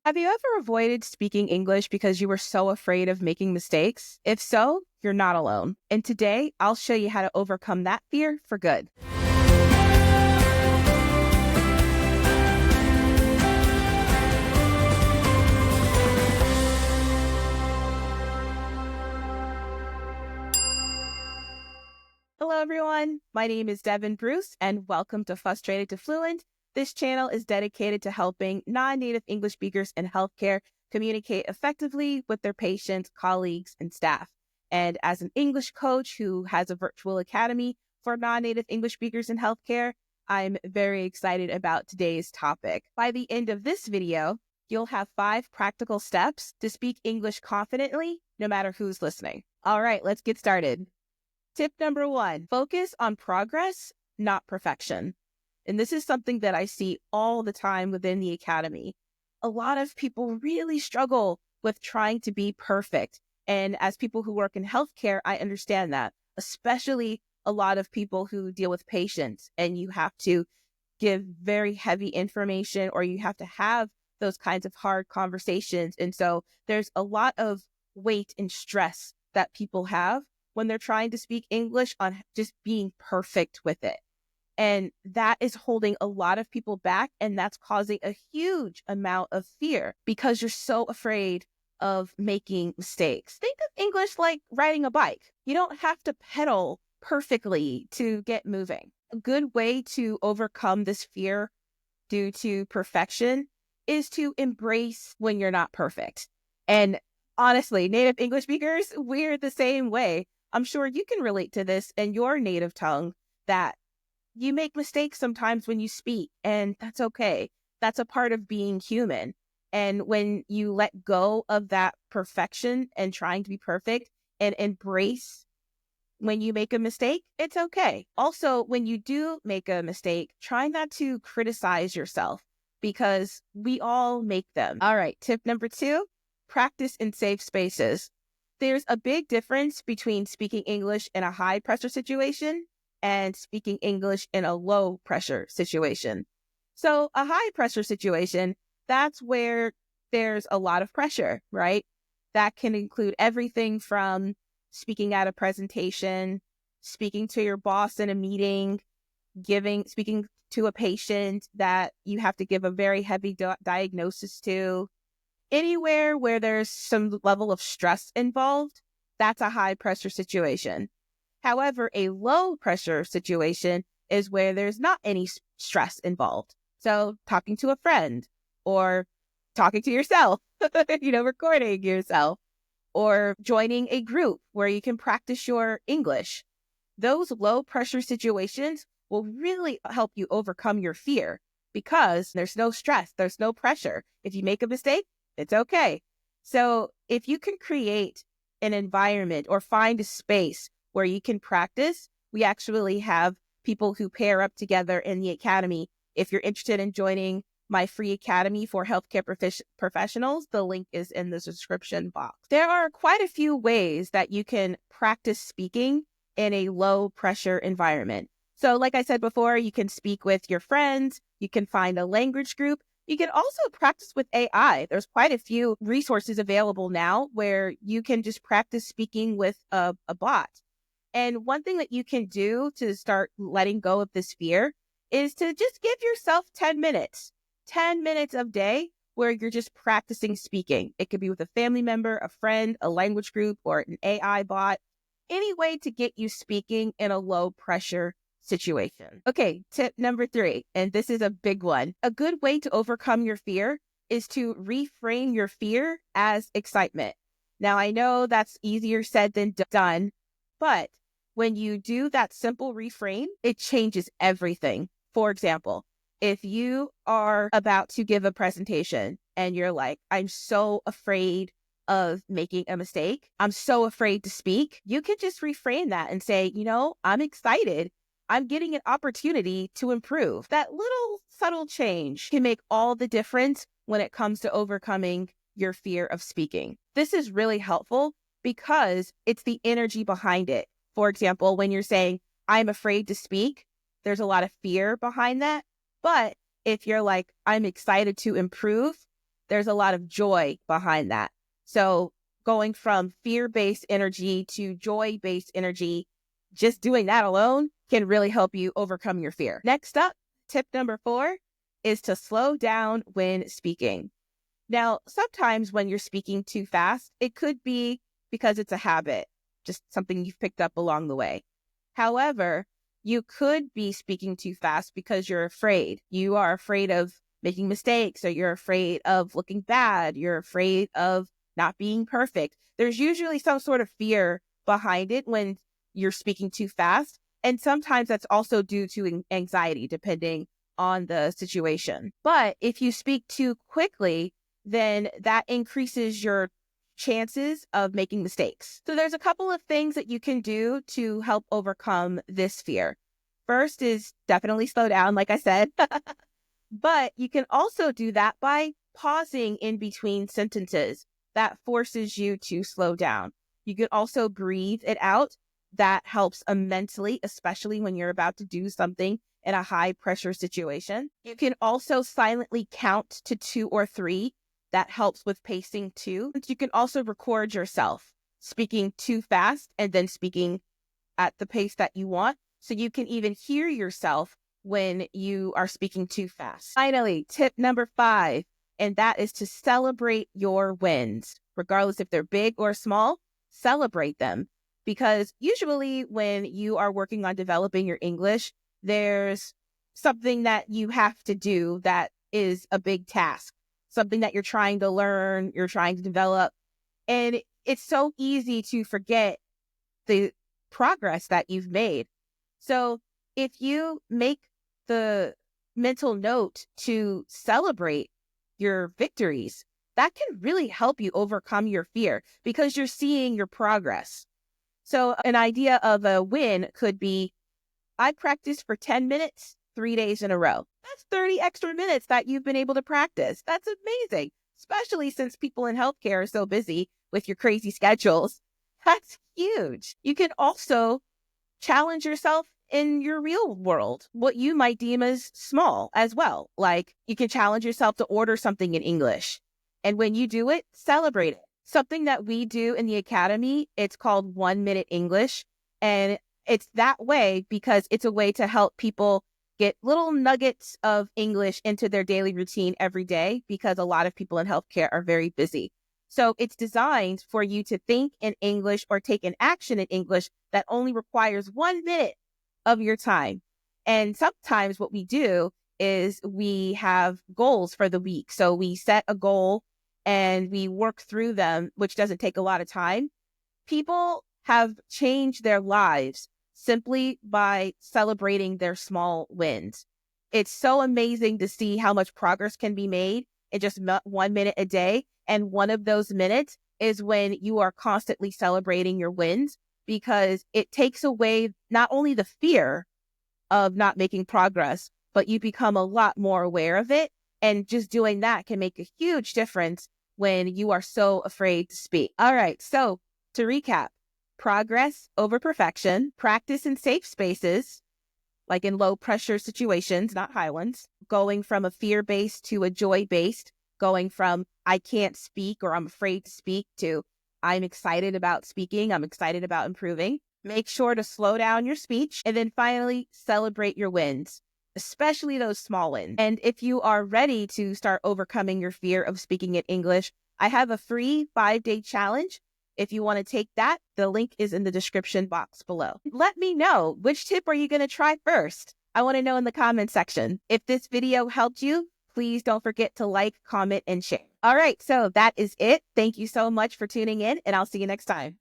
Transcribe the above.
Have you ever avoided speaking English because you were so afraid of making mistakes? If so, you're not alone. And today, I'll show you how to overcome that fear for good. Hello, everyone. My name is Devin Bruce, and welcome to Frustrated to Fluent. This channel is dedicated to helping non-native English speakers in healthcare communicate effectively with their patients, colleagues, and staff. And as an English coach who has a virtual academy for non-native English speakers in healthcare, I'm very excited about today's topic. By the end of this video, you'll have 5 practical steps to speak English confidently, no matter who's listening. All right, let's get started. Tip number 1, focus on progress, not perfection. And this is something that I see all the time within the academy. A lot of people really struggle with trying to be perfect. And as people who work in healthcare, I understand that, especially a lot of people who deal with patients, and you have to give very heavy information or you have to have those kinds of hard conversations. And so there's a lot of weight and stress that people have when they're trying to speak English on just being perfect with it. And that is holding a lot of people back, and that's causing a huge amount of fear because you're so afraid of making mistakes. Think of English like riding a bike. You don't have to pedal perfectly to get moving. A good way to overcome this fear due to perfection is to embrace when you're not perfect. And honestly, native English speakers, we're the same way. I'm sure you can relate to this in your native tongue, that you make mistakes sometimes when you speak, and that's okay. That's a part of being human. And when you let go of that perfection and trying to be perfect and embrace when you make a mistake, it's okay. Also, when you do make a mistake, try not to criticize yourself because we all make them. All right, tip number 2, practice in safe spaces. There's a big difference between speaking English in a high pressure situation and speaking English in a low pressure situation. So a high pressure situation, that's where there's a lot of pressure, right? That can include everything from speaking at a presentation, speaking to your boss in a meeting, speaking to a patient that you have to give a very heavy diagnosis to. Anywhere where there's some level of stress involved, that's a high pressure situation. However, a low pressure situation is where there's not any stress involved. So talking to a friend or talking to yourself, recording yourself, or joining a group where you can practice your English. Those low pressure situations will really help you overcome your fear because there's no stress, there's no pressure. If you make a mistake, it's okay. So if you can create an environment or find a space where you can practice, we actually have people who pair up together in the academy. If you're interested in joining my free academy for healthcare professionals, the link is in the description box. There are quite a few ways that you can practice speaking in a low pressure environment. So like I said before, you can speak with your friends, you can find a language group. You can also practice with AI. There's quite a few resources available now where you can just practice speaking with a bot. And one thing that you can do to start letting go of this fear is to just give yourself 10 minutes of day where you're just practicing speaking. It could be with a family member, a friend, a language group, or an AI bot. Any way to get you speaking in a low pressure situation. Okay, tip number 3, and this is a big one. A good way to overcome your fear is to reframe your fear as excitement. Now, I know that's easier said than done, but when you do that simple reframe, it changes everything. For example, if you are about to give a presentation and you're like, I'm so afraid of making a mistake, I'm so afraid to speak, you can just reframe that and say, I'm excited. I'm getting an opportunity to improve. That little subtle change can make all the difference when it comes to overcoming your fear of speaking. This is really helpful because it's the energy behind it. For example, when you're saying, I'm afraid to speak, there's a lot of fear behind that. But if you're like, I'm excited to improve, there's a lot of joy behind that. So going from fear-based energy to joy-based energy, just doing that alone can really help you overcome your fear. Next up, tip number 4 is to slow down when speaking. Now, sometimes when you're speaking too fast, it could be because it's a habit, just something you've picked up along the way. However, you could be speaking too fast because you're afraid. You are afraid of making mistakes, or you're afraid of looking bad. You're afraid of not being perfect. There's usually some sort of fear behind it when you're speaking too fast. And sometimes that's also due to anxiety, depending on the situation. But if you speak too quickly, then that increases your chances of making mistakes. So there's a couple of things that you can do to help overcome this fear. First is definitely slow down, like I said. But you can also do that by pausing in between sentences. That forces you to slow down. You can also breathe it out. That helps immensely, especially when you're about to do something in a high pressure situation. You can also silently count to 2 or 3. That helps with pacing too. You can also record yourself speaking too fast and then speaking at the pace that you want. So you can even hear yourself when you are speaking too fast. Finally, tip number 5, and that is to celebrate your wins. Regardless if they're big or small, celebrate them. Because usually when you are working on developing your English, there's something that you have to do that is a big task, something that you're trying to learn, you're trying to develop. And it's so easy to forget the progress that you've made. So if you make the mental note to celebrate your victories, that can really help you overcome your fear because you're seeing your progress. So an idea of a win could be, I practiced for 10 minutes, 3 days in a row. That's 30 extra minutes that you've been able to practice. That's amazing, especially since people in healthcare are so busy with your crazy schedules. That's huge. You can also challenge yourself in your real world, what you might deem as small as well. Like you can challenge yourself to order something in English. And when you do it, celebrate it. Something that we do in the academy, it's called 1 Minute English. And it's that way because it's a way to help people get little nuggets of English into their daily routine every day because a lot of people in healthcare are very busy. So it's designed for you to think in English or take an action in English that only requires 1 minute of your time. And sometimes what we do is we have goals for the week. So we set a goal and we work through them, which doesn't take a lot of time. People have changed their lives simply by celebrating their small wins. It's so amazing to see how much progress can be made in just 1 minute a day. And one of those minutes is when you are constantly celebrating your wins, because it takes away not only the fear of not making progress, but you become a lot more aware of it. And just doing that can make a huge difference when you are so afraid to speak. All right. So to recap, progress over perfection, practice in safe spaces, like in low pressure situations, not high ones, going from a fear-based to a joy-based, going from I can't speak or I'm afraid to speak to I'm excited about speaking, I'm excited about improving. Make sure to slow down your speech. And then finally, celebrate your wins, especially those small wins. And if you are ready to start overcoming your fear of speaking in English, I have a free 5-day challenge. If you want to take that, the link is in the description box below. Let me know, which tip are you going to try first? I want to know in the comment section. If this video helped you, please don't forget to like, comment, and share. All right, so that is it. Thank you so much for tuning in, and I'll see you next time.